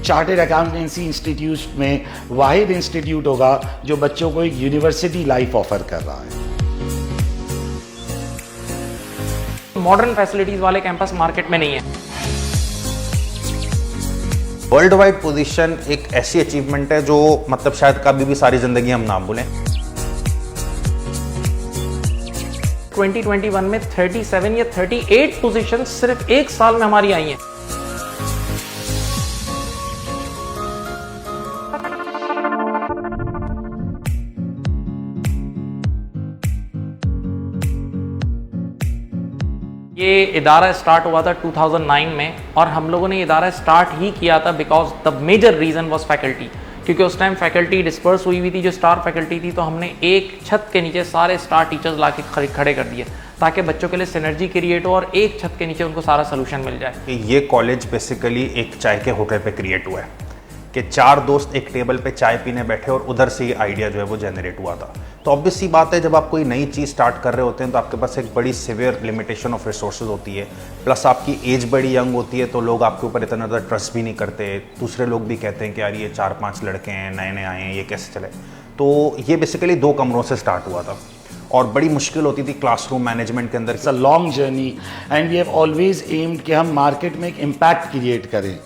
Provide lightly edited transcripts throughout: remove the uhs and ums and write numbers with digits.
Chartered accountancy institute में वाहिद institute होगा जो बच्चों को एक यूनिवर्सिटी लाइफ ऑफर कर रहा है। मॉडर्न फैसिलिटीज वाले कैंपस मार्केट में नहीं है। वर्ल्ड वाइड पोजीशन एक ऐसी अचीवमेंट है जो मतलब शायद कभी भी सारी जिंदगी हम ना भूलें। 2021 में 37 या 38 पोजीशन सिर्फ एक साल में हमारी आई हैं। ये इदारा स्टार्ट हुआ था 2009 में और हम लोगों ने इदारा स्टार्ट ही किया था because the major reason was faculty, क्योंकि उस टाइम फैकल्टी डिस्पर्स हुई थी जो स्टार फैकल्टी थी। तो हमने एक छत के नीचे सारे स्टार टीचर्स ला के खड़े कर दिए ताकि बच्चों के लिए सिनर्जी क्रिएट हो और एक छत के नीचे उनको सारा सोल्यूशन मिल जाए। ये कॉलेज बेसिकली एक चाय के होटल पे क्रिएट हुआ है कि चार दोस्त एक टेबल पे चाय पीने बैठे और उधर से ये आइडिया जो है वो जनरेट हुआ था। तो ऑब्वियस सी बात है, जब आप कोई नई चीज़ स्टार्ट कर रहे होते हैं तो आपके पास एक बड़ी सिवियर लिमिटेशन ऑफ रिसोर्सेज होती है, प्लस आपकी एज बड़ी यंग होती है तो लोग आपके ऊपर इतना ज़्यादा ट्रस्ट भी नहीं करते। दूसरे लोग भी कहते हैं कि यार ये 4-5 लड़के हैं, नए नए आए हैं, ये कैसे चले। तो ये बेसिकली 2 कमरों से स्टार्ट हुआ था और बड़ी मुश्किल होती थी क्लासरूम मैनेजमेंट के अंदर। It's a long journey and we have always aimed कि हम मार्केट में एक इम्पैक्ट क्रिएट करें।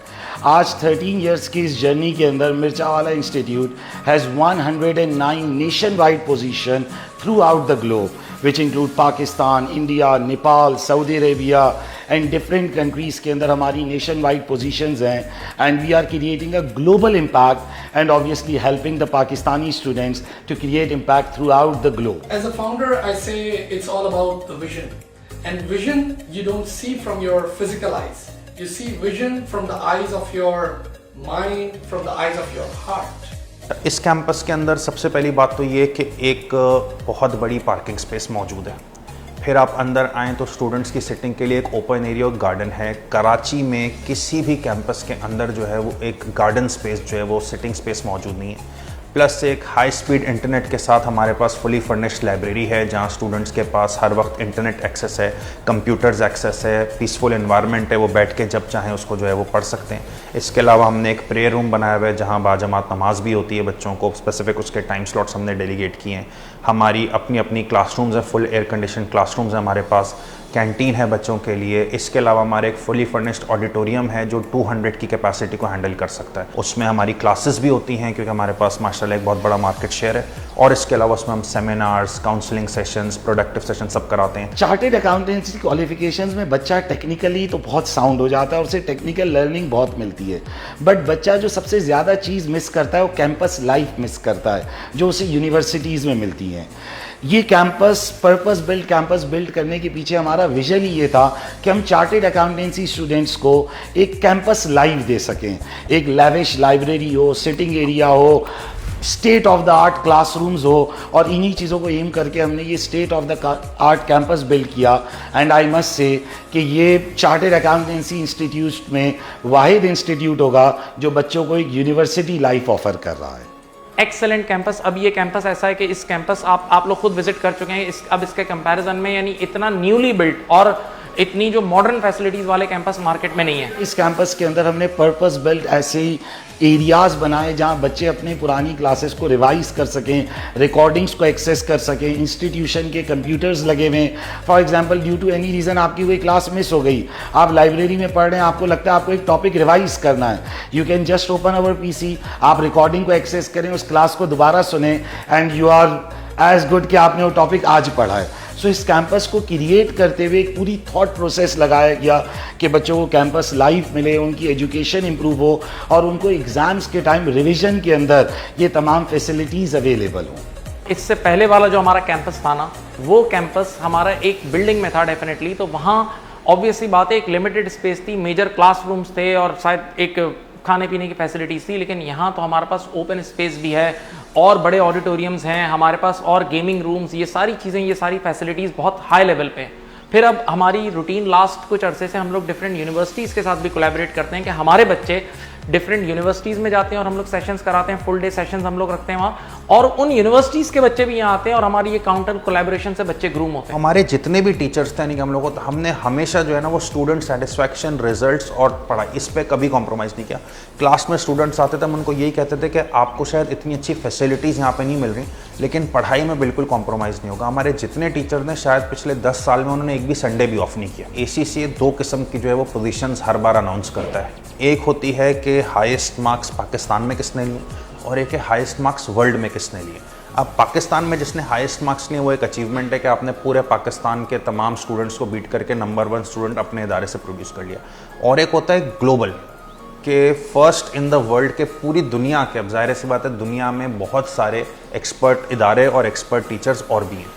आज 13 इयर्स की इस जर्नी के अंदर Mirchawala institute has 109 nationwide position throughout the globe, which include Pakistan, India, Nepal, Saudi Arabia and different countries के अंदर हमारी नेशन वाइड पोजीशंस हैं। And we are creating a global impact and obviously helping the Pakistani students to create impact throughout the globe. As a founder, I say it's all about the vision. And vision you don't see from your physical eyes. You see vision from the eyes of your mind, from the eyes of your heart. इस campus के अंदर सबसे पहली बात तो ये कि एक बहुत बड़ी पार्किंग स्पेस मौजूद है। फिर आप अंदर आएँ तो स्टूडेंट्स की सिटिंग के लिए एक ओपन एरिया और गार्डन है। कराची में किसी भी कैंपस के अंदर जो है वो एक गार्डन स्पेस जो है वो सिटिंग स्पेस मौजूद नहीं है। प्लस एक हाई स्पीड इंटरनेट के साथ हमारे पास फुली फर्निश्ड लाइब्रेरी है जहाँ स्टूडेंट्स के पास हर वक्त इंटरनेट एक्सेस है, कंप्यूटर्स एक्सेस है, पीसफुल एनवायरनमेंट है, वो बैठ के जब चाहें उसको जो है वो पढ़ सकते हैं। इसके अलावा हमने एक प्रेयर रूम बनाया हुआ है जहाँ बाजमात नमाज भी होती है बच्चों को, स्पेसिफिक उसके टाइम स्लॉट्स हमने डेलीगेट किए हैं। हमारी अपनी अपनी क्लासरूम्स हैं, फुल एयर कंडीशन क्लासरूम्स हैं हमारे पास, कैंटीन है बच्चों के लिए। इसके अलावा हमारे एक फुली फर्निश्ड ऑडिटोरियम है जो 200 की कैपेसिटी को हैंडल कर सकता है। उसमें हमारी क्लासेस भी होती हैं क्योंकि हमारे पास माशाल्लाह एक बहुत बड़ा मार्केट शेयर है। और इसके अलावा उसमें हम seminars, counselling sessions, productive session सब कराते हैं। चार्टर्ड अकाउंटेंसी क्वालिफिकेशंस में बच्चा टेक्निकली तो बहुत साउंड हो जाता है और उसे टेक्निकल लर्निंग बहुत मिलती है, बट बच्चा जो सबसे ज़्यादा चीज़ मिस करता है वो कैंपस लाइफ मिस करता है जो उसे यूनिवर्सिटीज़ में मिलती हैं। ये कैंपस बिल्ड करने के पीछे हमारा विजन ही ये था कि हम चार्टर्ड अकाउंटेंसी स्टूडेंट्स को एक कैंपस लाइफ दे सकें, एक लैविश लाइब्रेरी हो, सिटिंग एरिया हो, state of the art classrooms हो, और इन्हीं चीज़ों को एम करके हमने ये state of the art campus build किया। एंड आई मस्ट से कि ये चार्टर्ड अकाउंटेंसी इंस्टीट्यूट में वाहिद इंस्टीट्यूट होगा जो बच्चों को एक यूनिवर्सिटी लाइफ ऑफर कर रहा है। Excellent campus. अब ये कैंपस ऐसा है कि इस कैंपस आप लोग खुद विजिट कर चुके हैं। अब इसके कंपैरिजन में यानी इतना न्यूली बिल्ट और इतनी जो मॉडर्न फैसिलिटीज़ वाले कैंपस मार्केट में नहीं है। इस कैंपस के अंदर हमने पर्पस बिल्ट ऐसे ही एरियाज़ बनाए जहां बच्चे अपनी पुरानी क्लासेस को रिवाइज कर सकें, रिकॉर्डिंग्स को एक्सेस कर सकें। इंस्टीट्यूशन के कंप्यूटर्स लगे हुए हैं। For example due to any reason आपकी कोई क्लास मिस हो गई, आप लाइब्रेरी में पढ़ रहे हैं, आपको लगता है आपको एक टॉपिक रिवाइज करना है, you can just open our PC, आप रिकॉर्डिंग को एक्सेस करें, उस क्लास को दोबारा सुने and you are as good कि आपने वो टॉपिक आज पढ़ा है। सो इस कैंपस को क्रिएट करते हुए एक पूरी थॉट प्रोसेस लगाया गया कि बच्चों को कैंपस लाइफ मिले, उनकी एजुकेशन इंप्रूव हो और उनको एग्ज़ाम्स के टाइम रिवीजन के अंदर ये तमाम फैसिलिटीज़ अवेलेबल हों। इससे पहले वाला जो हमारा कैंपस था ना, वो कैंपस हमारा एक बिल्डिंग में था डेफिनेटली, तो वहाँ ऑब्वियसली बात है एक लिमिटेड स्पेस थी, मेजर क्लासरूम्स थे और शायद एक खाने पीने की फैसिलिटीज़ थी। लेकिन यहाँ तो हमारे पास ओपन स्पेस भी है और बड़े ऑडिटोरियम्स हैं हमारे पास और गेमिंग रूम्स, ये सारी चीज़ें, ये सारी फैसिलिटीज़ बहुत हाई लेवल पे हैं। फिर अब हमारी रूटीन लास्ट कुछ अरसे से हम लोग डिफरेंट यूनिवर्सिटीज़ के साथ भी कोलैबोरेट करते हैं कि हमारे बच्चे डिफरेंट यूनिवर्सिटीज़ में जाते हैं और हम लोग सेशंस कराते हैं, फुल डे सेशंस हम लोग रखते हैं वहाँ, और उन यूनिवर्सिटीज़ के बच्चे भी यहाँ आते हैं और हमारी ये काउंटर कोलैबोरेशन से बच्चे ग्रूम होते हैं। हमारे जितने भी टीचर्स थे, यानी कि हम लोगों को, हमने हमेशा जो है ना वो स्टूडेंट सेटिस्फैक्शन, रिजल्ट्स और पढ़ाई, इस पे कभी कॉम्प्रोमाइज़ नहीं किया। क्लास में स्टूडेंट्स आते थे, हम उनको यही कहते थे कि आपको शायद इतनी अच्छी फैसिलिटीज़ यहाँ पे नहीं मिल रही, लेकिन पढ़ाई में बिल्कुल कॉम्प्रोमाइज़ नहीं होगा। हमारे जितने टीचर ने शायद पिछले 10 साल में उन्होंने एक भी संडे भी ऑफ नहीं किया। ACCA 2 किस्म की जो है वो पोजीशंस हर बार अनाउंस करता है। एक होती है कि हाईएस्ट मार्क्स पाकिस्तान में किसने लिए, और एक है हाईएस्ट मार्क्स वर्ल्ड में किसने लिए। अब पाकिस्तान में जिसने हाईएस्ट मार्क्स लिए वो एक अचीवमेंट है कि आपने पूरे पाकिस्तान के तमाम स्टूडेंट्स को बीट करके नंबर 1 स्टूडेंट अपने इदारे से प्रोड्यूस कर लिया। और एक होता है ग्लोबल, के फर्स्ट इन द वर्ल्ड के पूरी दुनिया के, अब ज़ाहिर सी बात है दुनिया में बहुत सारे एक्सपर्ट इदारे और एक्सपर्ट टीचर्स और भी हैं।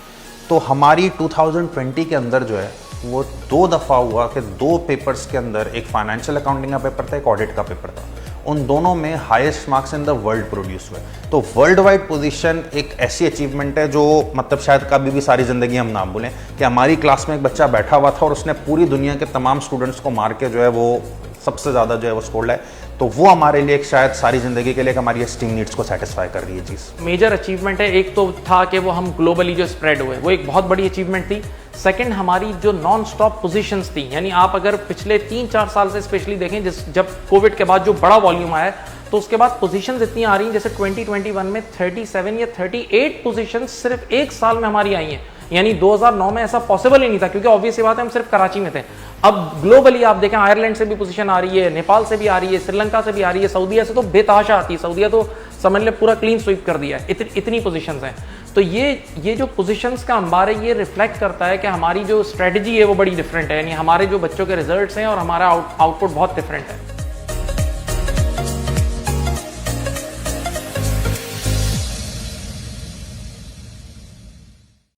तो हमारी 2020 के अंदर जो है वो 2 दफ़ा हुआ कि 2 पेपर्स के अंदर, एक फाइनेंशियल अकाउंटिंग का पेपर था, एक ऑडिट का पेपर था, उन दोनों में highest marks in the world produce हुए। तो वर्ल्ड वाइड पोजीशन एक ऐसी अचीवमेंट है जो मतलब शायद कभी भी सारी ज़िंदगी हम ना भूलें कि हमारी क्लास में एक बच्चा बैठा हुआ था और उसने पूरी दुनिया के तमाम स्टूडेंट्स को मार के जो है वो सबसे ज़्यादा जो है वो स्कोर लाए। तो वो हमारे लिए एक शायद सारी ज़िंदगी के लिए हमारी एस्टीम नीड्स को सेटिस्फाई कर रही है चीज़। मेजर अचीवमेंट है, एक तो था कि वो हम ग्लोबली जो स्प्रेड हुए, वो एक बहुत बड़ी अचीवमेंट थी। सेकंड, हमारी जो नॉन स्टॉप पोजीशंस थी, यानी आप अगर पिछले 3-4 साल से स्पेशली देखें, जब कोविड के बाद जो बड़ा वॉल्यूम आया, तो उसके बाद पोजीशंस इतनी आ रही हैं, जैसे 2021 में 37 या 38 पोजीशंस सिर्फ एक साल में हमारी आई हैं। यानी 2009 में ऐसा पॉसिबल ही नहीं था, क्योंकि ऑब्वियस सी बात है हम सिर्फ कराची में थे। अब ग्लोबली आप देखें, आयरलैंड से भी पोजीशन आ रही है, नेपाल से भी आ रही है, श्रीलंका से भी आ रही है, सऊदीया से तो बेतहाशा आती है। सऊदीया तो समझ ले पूरा क्लीन स्वीप कर दिया है, इतनी पोजीशंस हैं। तो ये जो पोजीशंस का अंबार है, ये रिफ्लेक्ट करता है कि हमारी जो स्ट्रेटजी है वो बड़ी डिफरेंट है, यानी हमारे जो बच्चों के रिजल्ट्स हैं और हमारा आउटपुट बहुत डिफरेंट है।